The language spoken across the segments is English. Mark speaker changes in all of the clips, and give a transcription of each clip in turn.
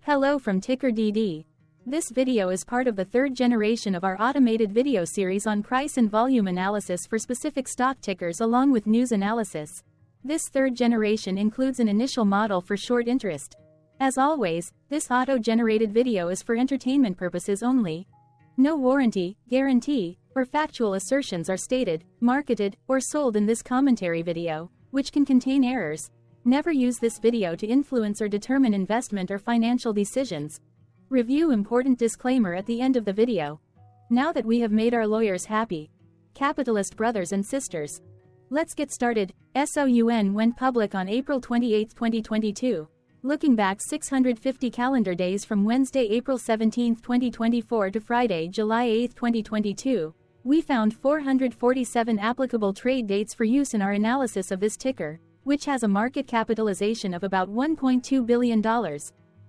Speaker 1: Hello from TickerDD. This video is part of the third generation of our automated video series on price and volume analysis for specific stock tickers along with news analysis. This third generation includes an initial model for short interest. As always, this auto-generated video is for entertainment purposes only. No warranty, guarantee, or factual assertions are stated, marketed, or sold in this commentary video, which can contain errors. Never use this video to influence or determine investment or financial decisions. Review important disclaimer at the end of the video. Now that we have made our lawyers happy, capitalist brothers and sisters, let's get started. SOUN went public on April 28, 2022. Looking back 650 calendar days from Wednesday, April 17, 2024 to Friday, July 8, 2022, we found 447 applicable trade dates for use in our analysis of this ticker, which has a market capitalization of about $1.2 billion.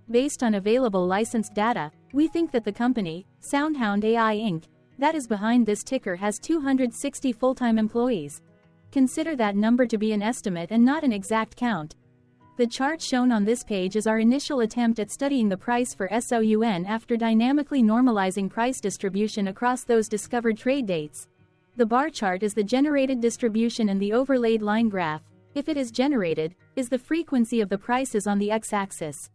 Speaker 1: Based on available licensed data, we think that the company, SoundHound AI Inc., that is behind this ticker has 260 full-time employees. Consider that number to be an estimate and not an exact count. The chart shown on this page is our initial attempt at studying the price for SOUN after dynamically normalizing price distribution across those discovered trade dates. The bar chart is the generated distribution and the overlaid line graph, if it is generated, is the frequency of the prices on the x-axis.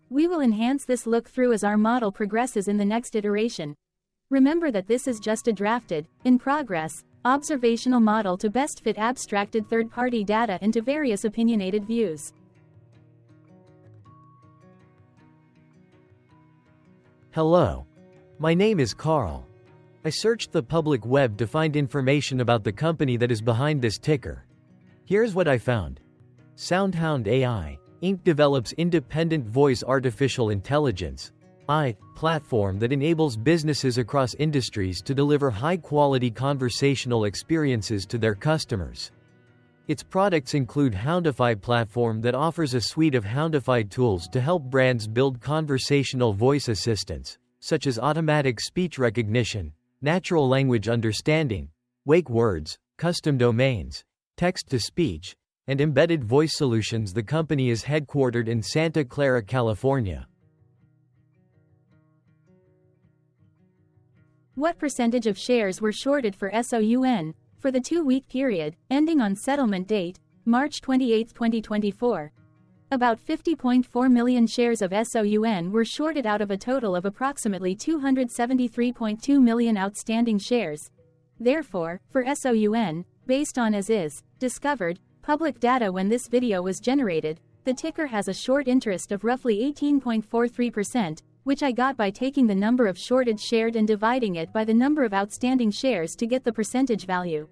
Speaker 1: We will enhance this look-through as our model progresses in the next iteration. Remember that this is just a drafted, in progress, observational model to best fit abstracted third-party data into various opinionated views.
Speaker 2: Hello. My name is Carl. I searched the public web to find information about the company that is behind this ticker. Here's what I found. SoundHound AI, Inc. develops independent voice artificial intelligence (AI) platform that enables businesses across industries to deliver high-quality conversational experiences to their customers. Its products include Houndify platform that offers a suite of Houndify tools to help brands build conversational voice assistants, such as automatic speech recognition, natural language understanding, wake words, custom domains, text-to-speech, and embedded voice solutions. The company is headquartered in Santa Clara, California.
Speaker 1: What percentage of shares were shorted for SOUN, for the 2-week period, ending on settlement date, March 28, 2024? About 50.4 million shares of SOUN were shorted out of a total of approximately 273.2 million outstanding shares. Therefore, for SOUN, based on as is, discovered, public data when this video was generated, the ticker has a short interest of roughly 18.43%, which I got by taking the number of shorted shared and dividing it by the number of outstanding shares to get the percentage value.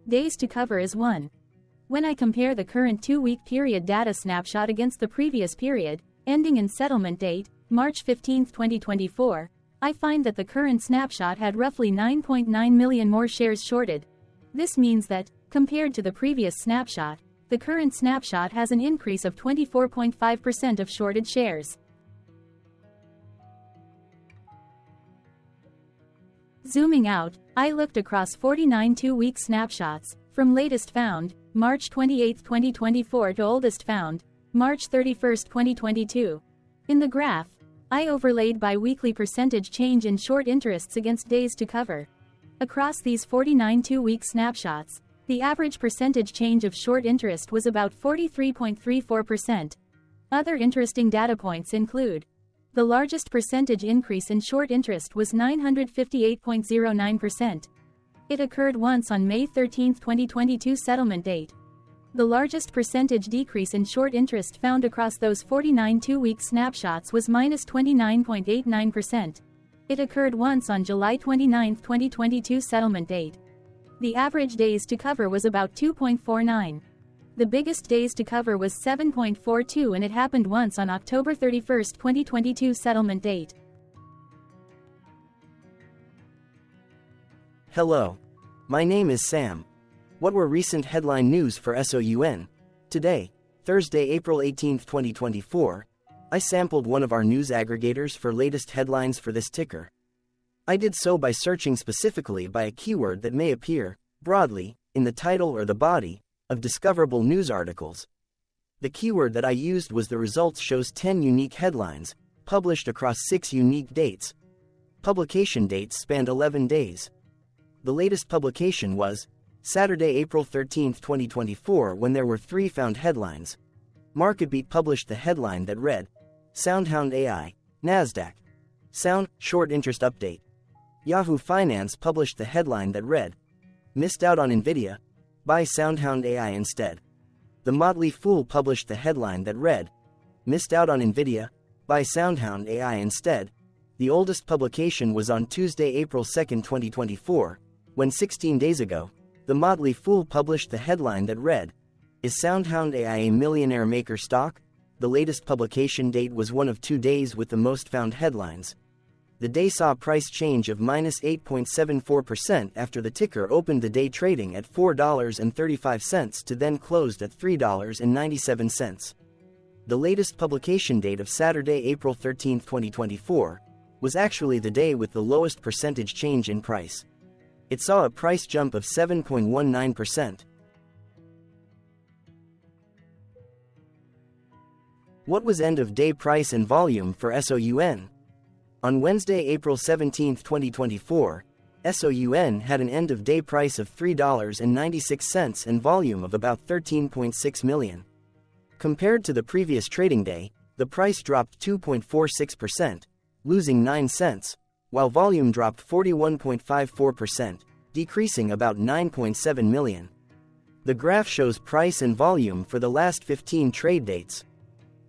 Speaker 1: Days to cover is 1. When I compare the current 2-week period data snapshot against the previous period, ending in settlement date, March 15, 2024, I find that the current snapshot had roughly 9.9 million more shares shorted. This means that, compared to the previous snapshot, the current snapshot has an increase of 24.5% of shorted shares. Zooming out, I looked across 49 2-week snapshots, from latest found, March 28, 2024 to oldest found, March 31, 2022. In the graph, I overlaid bi-weekly percentage change in short interests against days to cover. Across these 49 2-week snapshots, the average percentage change of short interest was about 43.34%. Other interesting data points include: the largest percentage increase in short interest was 958.09%. It occurred once on May 13, 2022 settlement date. The largest percentage decrease in short interest found across those 49 2-week snapshots was -29.89%. It occurred once on July 29, 2022 settlement date. The average days to cover was about 2.49. The biggest days to cover was 7.42 and it happened once on October 31, 2022 settlement date.
Speaker 3: Hello. My name is Sam. What were recent headline news for SOUN? Today, Thursday, April 18, 2024, I sampled one of our news aggregators for latest headlines for this ticker. I did so by searching specifically by a keyword that may appear, broadly, in the title or the body, of discoverable news articles. The keyword that I used was the results shows 10 unique headlines, published across 6 unique dates. Publication dates spanned 11 days. The latest publication was Saturday, April 13, 2024, when there were 3 found headlines. MarketBeat published the headline that read, SoundHound AI, NASDAQ. Sound, short interest update. Yahoo Finance published the headline that read, Missed out on Nvidia? Buy SoundHound AI instead. The Motley Fool published the headline that read, Missed out on Nvidia? Buy SoundHound AI instead. The oldest publication was on Tuesday, April 2, 2024, when 16 days ago, the Motley Fool published the headline that read, Is SoundHound AI a millionaire maker stock? The latest publication date was one of 2 days with the most found headlines. The day saw a price change of -8.74% after the ticker opened the day trading at $4.35 to then closed at $3.97. The latest publication date of Saturday, April 13, 2024, was actually the day with the lowest percentage change in price. It saw a price jump of 7.19%. What was end-of-day price and volume for SOUN? On Wednesday, April 17, 2024, SOUN had an end-of-day price of $3.96 and volume of about 13.6 million. Compared to the previous trading day, the price dropped 2.46%, losing 9 cents, while volume dropped 41.54%, decreasing about 9.7 million. The graph shows price and volume for the last 15 trade dates.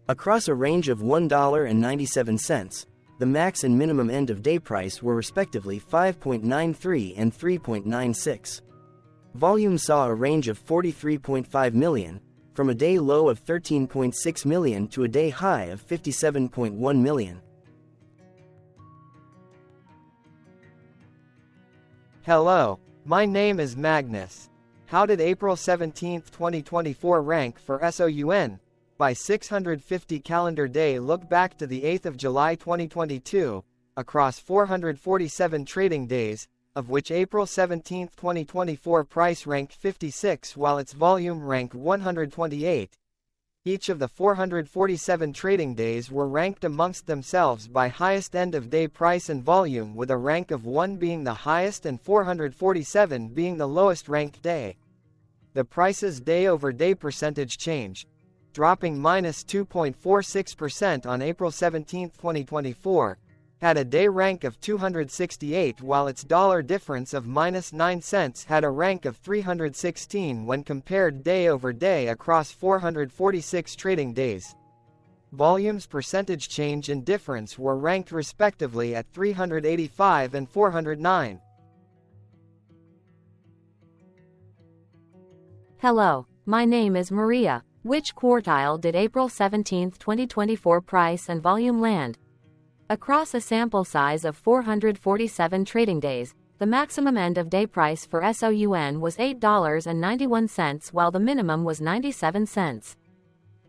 Speaker 3: Across a range of $1.97, the max and minimum end-of-day price were respectively 5.93 and 3.96. Volume saw a range of 43.5 million, from a day low of 13.6 million to a day high of 57.1 million.
Speaker 4: Hello, my name is Magnus. How did April 17, 2024 rank for SOUN? By 650 calendar day look back to the 8th of July 2022, across 447 trading days, of which April 17, 2024 price ranked 56 while its volume ranked 128. Each of the 447 trading days were ranked amongst themselves by highest end-of-day price and volume, with a rank of 1 being the highest and 447 being the lowest ranked day. The price's day-over-day percentage change, dropping -2.46% on April 17, 2024, had a day rank of 268 while its dollar difference of -9 cents had a rank of 316 when compared day over day across 446 trading days. Volume's percentage change and difference were ranked respectively at 385 and 409.
Speaker 1: Hello, my name is Maria. Which quartile did April 17, 2024 price and volume land? Across a sample size of 447 trading days, the maximum end-of-day price for SOUN was $8.91 while the minimum was 97 cents.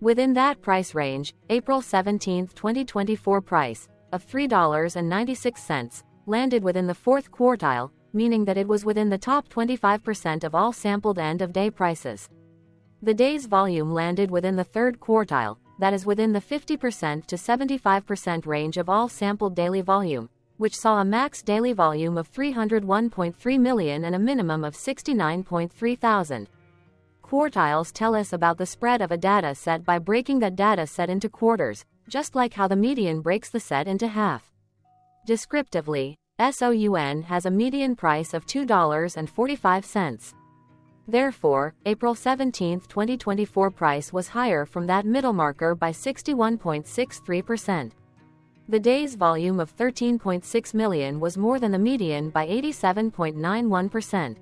Speaker 1: Within that price range, April 17, 2024 price, of $3.96, landed within the 4th quartile, meaning that it was within the top 25% of all sampled end-of-day prices. The day's volume landed within the 3rd quartile, that is within the 50% to 75% range of all sampled daily volume, which saw a max daily volume of 301.3 million and a minimum of 69.3 thousand. Quartiles tell us about the spread of a data set by breaking that data set into quarters, just like how the median breaks the set into half. Descriptively, SOUN has a median price of $2.45. Therefore, April 17, 2024 price was higher from that middle marker by 61.63%. The day's volume of 13.6 million was more than the median by 87.91%.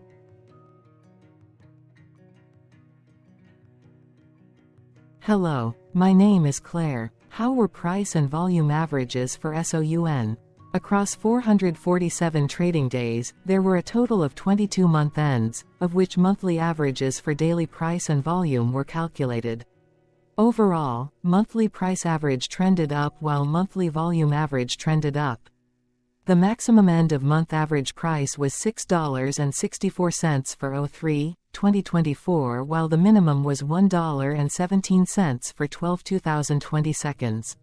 Speaker 5: Hello, my name is Claire. How were price and volume averages for SOUN? Across 447 trading days, there were a total of 22 month ends, of which monthly averages for daily price and volume were calculated. Overall, monthly price average trended up while monthly volume average trended up. The maximum end-of-month average price was $6.64 for 03/2024 while the minimum was $1.17 for 12/2020 seconds.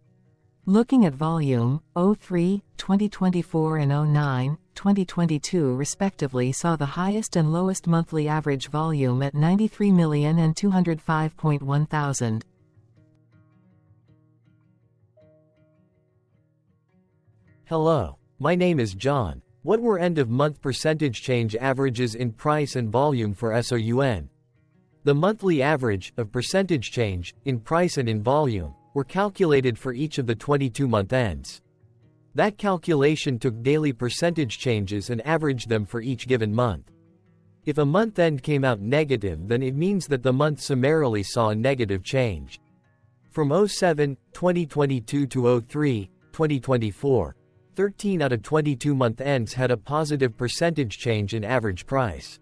Speaker 5: Looking at volume, 03, 2024 and 09, 2022 respectively saw the highest and lowest monthly average volume at 93 million and 205.1 thousand.
Speaker 2: Hello, my name is John. What were end-of-month percentage change averages in price and volume for SOUN? The monthly average of percentage change in price and in volume were calculated for each of the 22-month ends. That calculation took daily percentage changes and averaged them for each given month. If a month end came out negative, then it means that the month summarily saw a negative change. From 07, 2022 to 03, 2024, 13 out of 22 month ends had a positive percentage change in average price.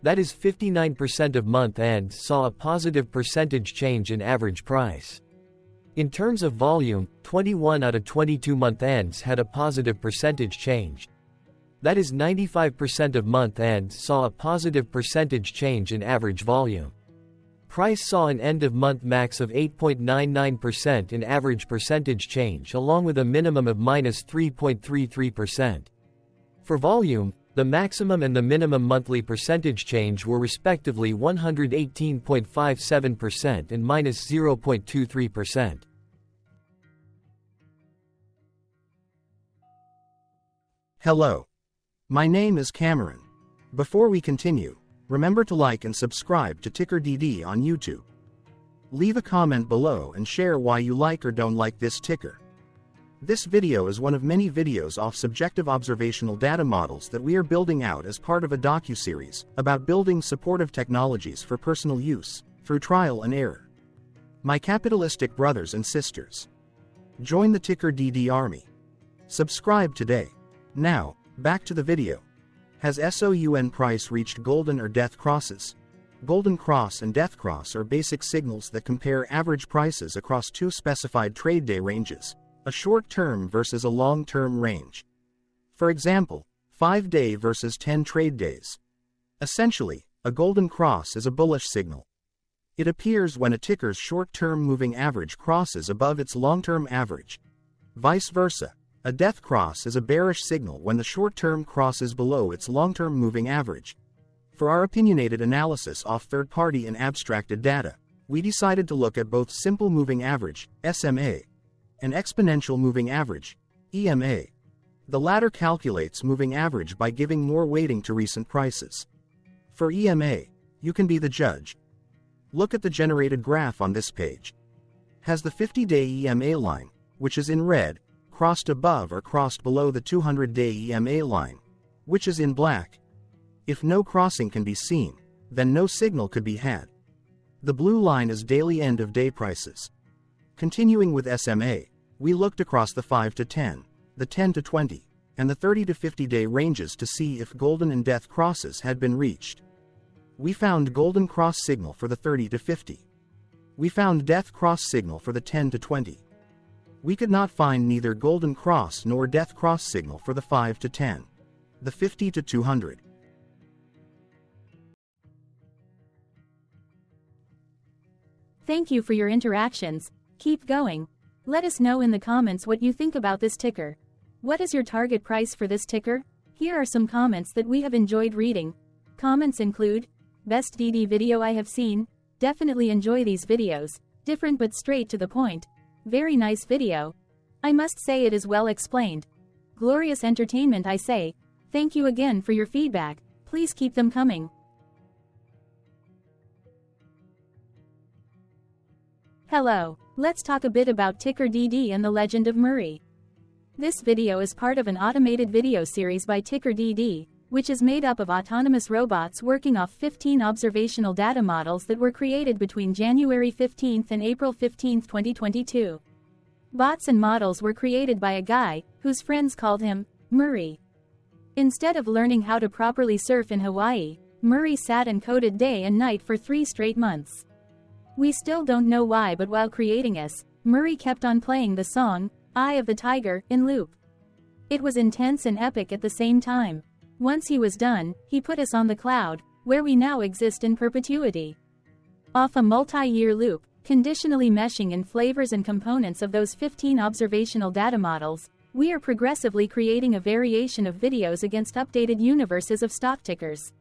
Speaker 2: That is 59% of month ends saw a positive percentage change in average price. In terms of volume, 21 out of 22 month ends had a positive percentage change. That is 95% of month ends saw a positive percentage change in average volume. Price saw an end-of-month max of 8.99% in average percentage change, along with a minimum of -3.33%. For volume, the maximum and the minimum monthly percentage change were respectively 118.57% and -0.23%.
Speaker 6: Hello. My name is Cameron. Before we continue, remember to like and subscribe to TickerDD on YouTube. Leave a comment below and share why you like or don't like this ticker. This video is one of many videos off subjective observational data models that we are building out as part of a docu-series about building supportive technologies for personal use, through trial and error. My capitalistic brothers and sisters, join the TickerDD army. Subscribe today. Now, back to the video. Has SOUN price reached golden or death crosses? Golden cross and death cross are basic signals that compare average prices across two specified trade day ranges, a short-term versus a long-term range. For example, 5-day versus 10 trade days. Essentially, a golden cross is a bullish signal. It appears when a ticker's short-term moving average crosses above its long-term average. Vice versa, a death cross is a bearish signal when the short-term crosses below its long-term moving average. For our opinionated analysis off third-party and abstracted data, we decided to look at both simple moving average, SMA, and exponential moving average, EMA. The latter calculates moving average by giving more weighting to recent prices. For EMA, you can be the judge. Look at the generated graph on this page. Has the 50-day EMA line, which is in red, crossed above or crossed below the 200-day EMA line, which is in black? If no crossing can be seen, then no signal could be had. The blue line is daily end-of-day prices. Continuing with SMA, we looked across the 5 to 10, the 10 to 20, and the 30 to 50-day ranges to see if golden and death crosses had been reached. We found golden cross signal for the 30 to 50. We found death cross signal for the 10 to 20. We could not find neither golden cross nor death cross signal for the 5 to 10, the 50 to 200.
Speaker 1: Thank you for your interactions. Keep going. Let us know in the comments what you think about this ticker. What is your target price for this ticker? Here are some comments that we have enjoyed reading. Comments include, best DD video I have seen, definitely enjoy these videos, different but straight to the point. Very nice video. I must say it is well explained. Glorious entertainment I say. Thank you again for your feedback. Please keep them coming. Hello, let's talk a bit about TickerDD and the Legend of Murray. This video is part of an automated video series by TickerDD, which is made up of autonomous robots working off 15 observational data models that were created between January 15 and April 15, 2022. Bots and models were created by a guy, whose friends called him Murray. Instead of learning how to properly surf in Hawaii, Murray sat and coded day and night for 3 straight months. We still don't know why, but while creating us, Murray kept on playing the song, Eye of the Tiger, in loop. It was intense and epic at the same time. Once he was done, he put us on the cloud, where we now exist in perpetuity. Off a multi-year loop, conditionally meshing in flavors and components of those 15 observational data models, we are progressively creating a variation of videos against updated universes of stock tickers.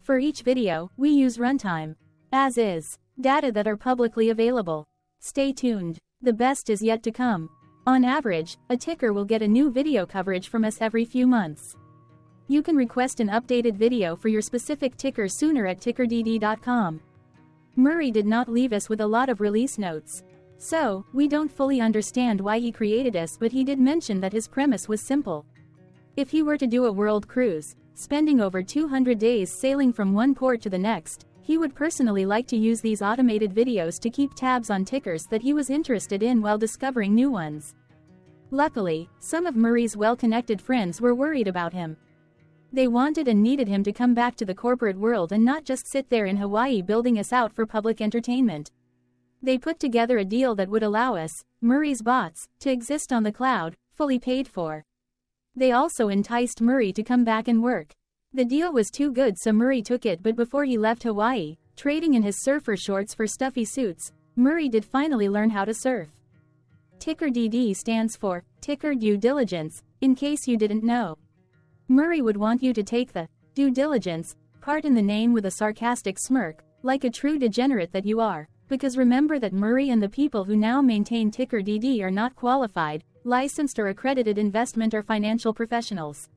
Speaker 1: For each video, we use runtime, as is, data that are publicly available. Stay tuned. The best is yet to come. On average, a ticker will get a new video coverage from us every few months. You can request an updated video for your specific ticker sooner at TickerDD.com. Murray did not leave us with a lot of release notes. So, we don't fully understand why he created us, but he did mention that his premise was simple. If he were to do a world cruise, spending over 200 days sailing from one port to the next, he would personally like to use these automated videos to keep tabs on tickers that he was interested in while discovering new ones. Luckily, some of Murray's well-connected friends were worried about him. They wanted and needed him to come back to the corporate world and not just sit there in Hawaii building us out for public entertainment. They put together a deal that would allow us, Murray's bots, to exist on the cloud, fully paid for. They also enticed Murray to come back and work. The deal was too good, so Murray took it, but before he left Hawaii, trading in his surfer shorts for stuffy suits, Murray did finally learn how to surf. TickerDD stands for Ticker Due Diligence, in case you didn't know. Murray would want you to take the due diligence part in the name with a sarcastic smirk, like a true degenerate that you are, because remember that Murray and the people who now maintain TickerDD are not qualified, licensed or accredited investment or financial professionals.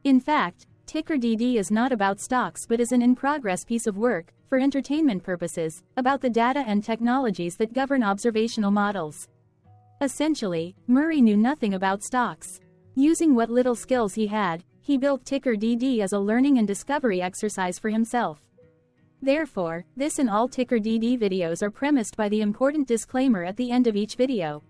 Speaker 1: In fact, TickerDD is not about stocks but is an in-progress piece of work, for entertainment purposes, about the data and technologies that govern observational models. Essentially, Murray knew nothing about stocks. Using what little skills he had, he built TickerDD as a learning and discovery exercise for himself. Therefore, this and all TickerDD videos are premised by the important disclaimer at the end of each video.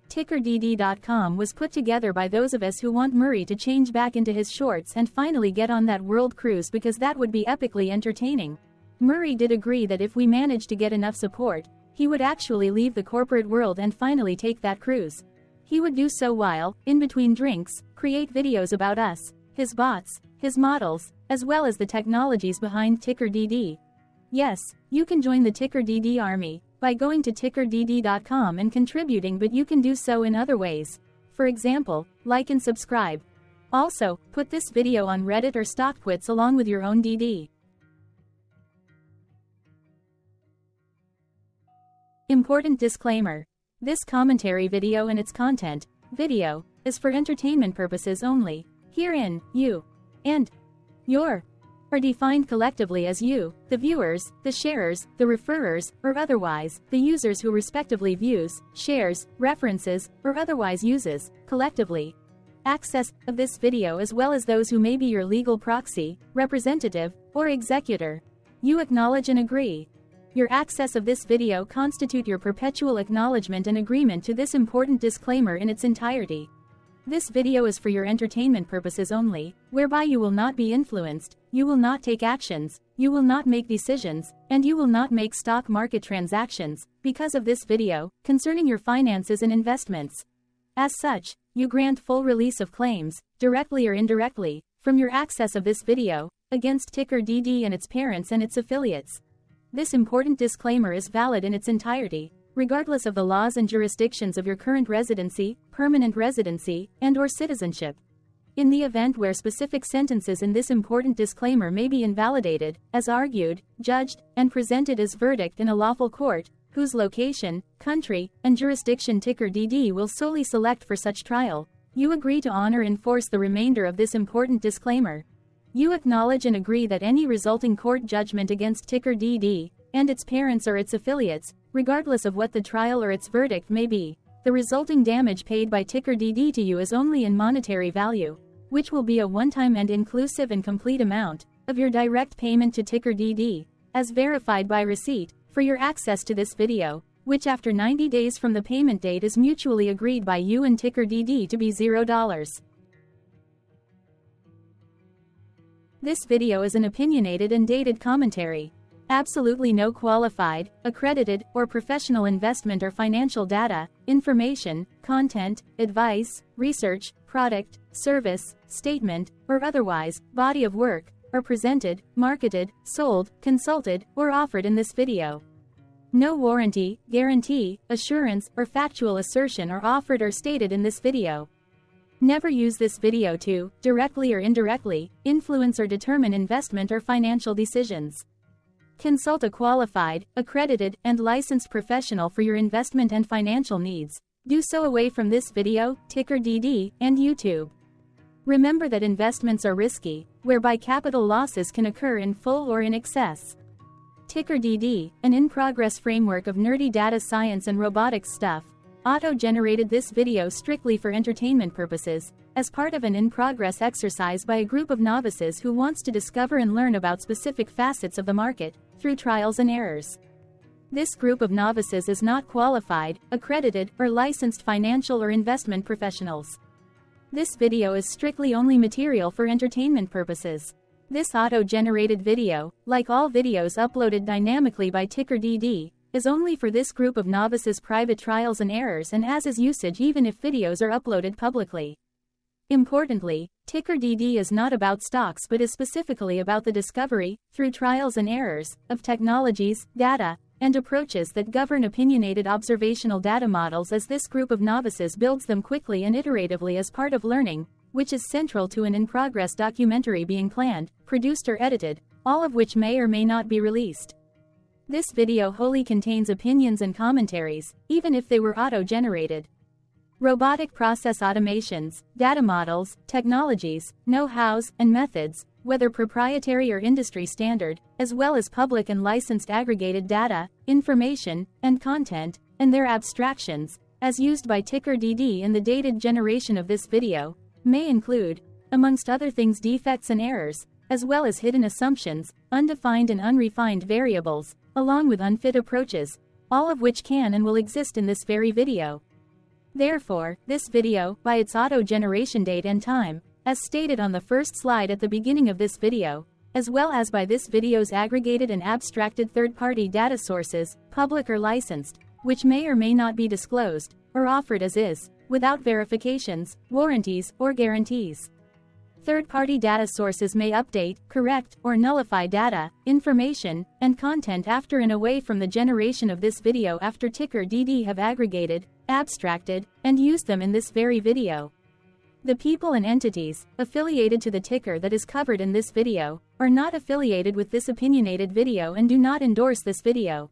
Speaker 1: TickerDD.com was put together by those of us who want Murray to change back into his shorts and finally get on that world cruise, because that would be epically entertaining. Murray did agree that if we managed to get enough support, he would actually leave the corporate world and finally take that cruise. He would do so while, in between drinks, create videos about us, his bots, his models, as well as the technologies behind TickerDD. Yes, you can join the TickerDD army by going to TickerDD.com and contributing, but you can do so in other ways. For example, like and subscribe. Also, put this video on Reddit or StockTwits along with your own DD. Important disclaimer. This commentary video and its content, video, is for entertainment purposes only. Herein, you and your are defined collectively as you, the viewers, the sharers, the referrers, or otherwise, the users who respectively views, shares, references, or otherwise uses, collectively, access of this video, as well as those who may be your legal proxy, representative, or executor. You acknowledge and agree. Your access of this video constitute your perpetual acknowledgement and agreement to this important disclaimer in its entirety. This video is for your entertainment purposes only, whereby you will not be influenced, you will not take actions, you will not make decisions, and you will not make stock market transactions, because of this video, concerning your finances and investments. As such, you grant full release of claims, directly or indirectly, from your access of this video, against TickerDD and its parents and its affiliates. This important disclaimer is valid in its entirety, regardless of the laws and jurisdictions of your current residency, permanent residency, and/or citizenship. In the event where specific sentences in this important disclaimer may be invalidated, as argued, judged, and presented as verdict in a lawful court, whose location, country, and jurisdiction TickerDD will solely select for such trial, you agree to honor and enforce the remainder of this important disclaimer. You acknowledge and agree that any resulting court judgment against TickerDD and its parents or its affiliates, regardless of what the trial or its verdict may be, the resulting damage paid by TickerDD to you is only in monetary value, which will be a one-time and inclusive and complete amount of your direct payment to TickerDD, as verified by receipt, for your access to this video, which after 90 days from the payment date is mutually agreed by you and TickerDD to be $0. This video is an opinionated and dated commentary. Absolutely no qualified, accredited, or professional investment or financial data, information, content, advice, research, product, service, statement, or otherwise, body of work, are presented, marketed, sold, consulted, or offered in this video. No warranty, guarantee, assurance, or factual assertion are offered or stated in this video. Never use this video to, directly or indirectly, influence or determine investment or financial decisions. Consult a qualified, accredited, and licensed professional for your investment and financial needs. Do so away from this video, TickerDD, and YouTube. Remember that investments are risky, whereby capital losses can occur in full or in excess. TickerDD, an in-progress framework of nerdy data science and robotics stuff, auto-generated this video strictly for entertainment purposes, as part of an in-progress exercise by a group of novices who wants to discover and learn about specific facets of the market, through trials and errors. This group of novices is not qualified, accredited, or licensed financial or investment professionals. This video is strictly only material for entertainment purposes. This auto-generated video, like all videos uploaded dynamically by TickerDD, is only for this group of novices' private trials and errors and as is usage even if videos are uploaded publicly. Importantly, TickerDD is not about stocks but is specifically about the discovery, through trials and errors, of technologies, data, and approaches that govern opinionated observational data models as this group of novices builds them quickly and iteratively as part of learning, which is central to an in-progress documentary being planned, produced or edited, all of which may or may not be released. This video wholly contains opinions and commentaries, even if they were auto-generated. Robotic process automations, data models, technologies, know-hows, and methods, whether proprietary or industry standard, as well as public and licensed aggregated data, information, and content, and their abstractions, as used by TickerDD in the dated generation of this video, may include, amongst other things, defects and errors, as well as hidden assumptions, undefined and unrefined variables, along with unfit approaches, all of which can and will exist in this very video. Therefore, this video, by its auto-generation date and time, as stated on the first slide at the beginning of this video, as well as by this video's aggregated and abstracted third-party data sources, public or licensed, which may or may not be disclosed, or offered as is, without verifications, warranties, or guarantees. Third-party data sources may update, correct, or nullify data, information, and content after and away from the generation of this video after TickerDD have aggregated, abstracted, and used them in this very video. The people and entities, affiliated to the ticker that is covered in this video, are not affiliated with this opinionated video and do not endorse this video.